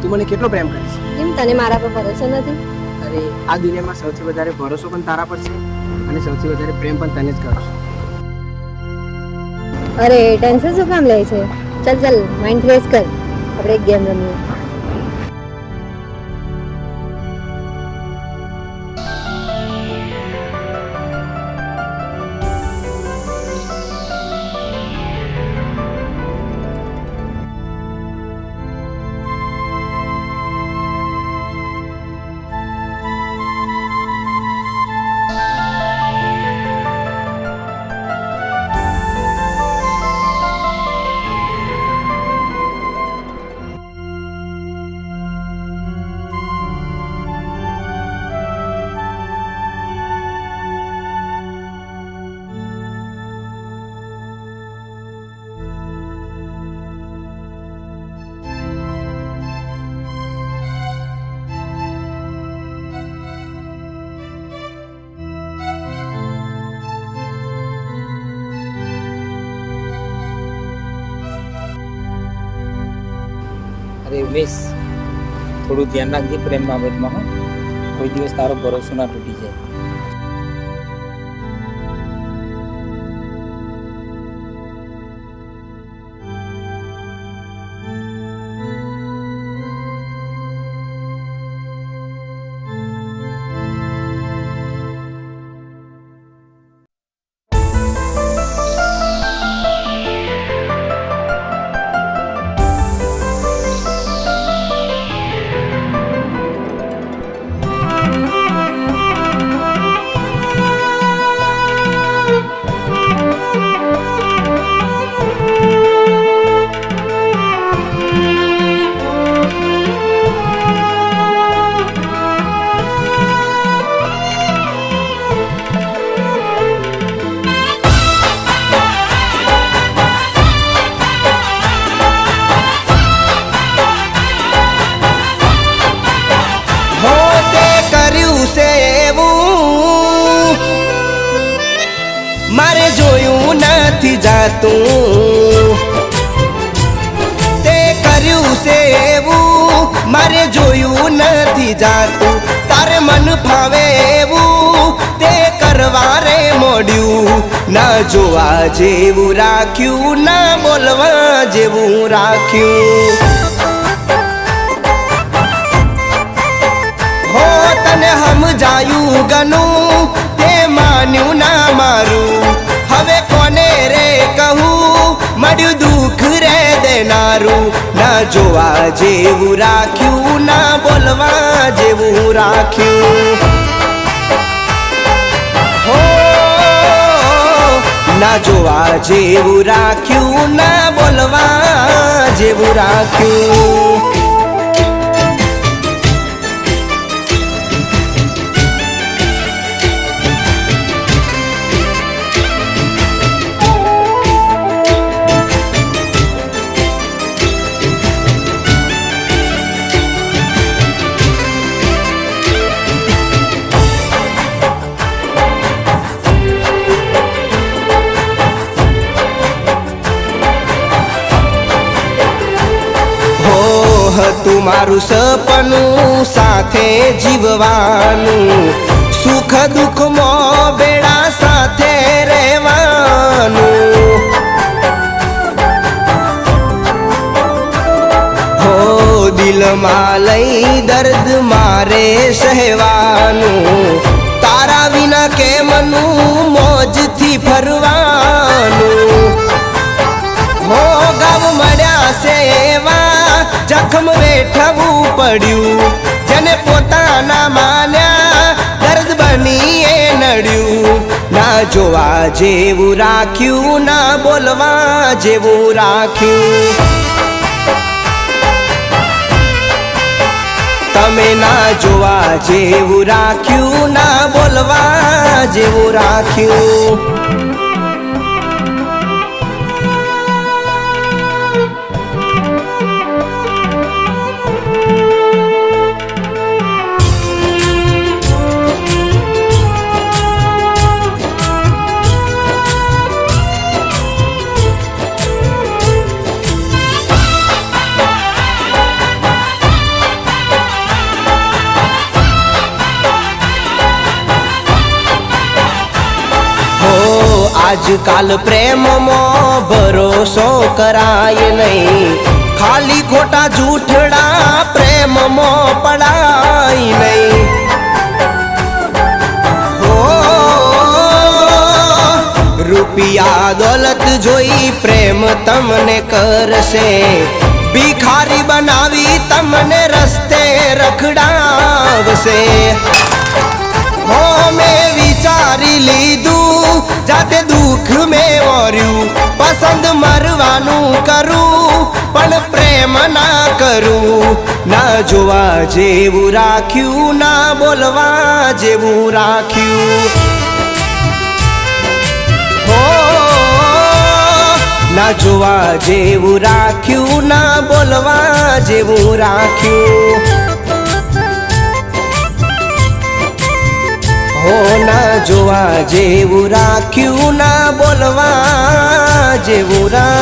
તું મને કેટલો પ્રેમ કરીશ? કેમ તને મારા પર ભરોસો નથી? અરે આ દુનિયામાં સૌથી વધારે ભરોસો પણ તારા પર છે અને સૌથી વધારે પ્રેમ પણ તને જ કરું છું. અરે ટેન્શન શું કામ લે છે? ચલ ચલ માઇન્ડ ફ્રેશ કર, આપણે એક ગેમ રમીએ. અરે વેશ, થોડું ધ્યાન રાખજે પ્રેમ બાબતમાં હો. કોઈ દિવસ તારો ભરોસો ના તૂટી જાય. મારે જોયું નથી જાતું, તે કર્યું છે એવું મારે જોયું નથી જાતું. તારે મન ફાવે એવું તે કરવા રે મોડ્યું. ના જોવા જેવું રાખ્યું, ના બોલવા જેવું રાખ્યું. હો તને સમજાયું ગનું, તે માન્યું ના મારું. હવે કોને રે કહું, મળ્યું દુઃખ રે દેનારું. ના જોવા જેવું રાખ્યું, ના બોલવા જેવું રાખ્યું. હો ના જોવા જેવું રાખ્યું, ના બોલવા જેવું રાખ્યું. તું મારું સપનું સાથે જીવવાનું, સુખ દુઃખમાં બેડા સાથે રહેવાનું. હો દિલમાં લઈ દર્દ મારે સહેવાનું. તારા વિના કેમનું મોજથી ફરવાનું. હો ગાવ મળ્યા સેવા જખમ વેઠવું પડ્યું. જેને પોતાના માન્યા દર્દ બની એ નડ્યું. ના જોવા જેવું રાખ્યું, ના બોલવા જેવું રાખ્યું. તમે ના જોવા જેવું રાખ્યું, ના બોલવા જેવું રાખ્યું. આજકાલ પ્રેમમાં ભરોસો કરાય નહીં, ખાલી ખોટા જૂઠડા પ્રેમમાં પડાય નહીં. ઓ રૂપિયા દોલત જોઈ પ્રેમ તમને કરશે, ભિખારી બનાવી તમને રસ્તે રખડાવશે. હો મેં વિચારી લીધું જાતે દુઃખ મેં ઓર્યું, પસંદ મરવાનું કરું પણ પ્રેમ ના કરું. ના જોવા જેવું રાખ્યું, ના બોલવા જેવું રાખ્યું. હો ના જોવા જેવું રાખ્યું, ના બોલવા જેવું રાખ્યું. હો ના જોવા જેવું રાખ્યું, ના બોલવા જેવું રાખ્યું.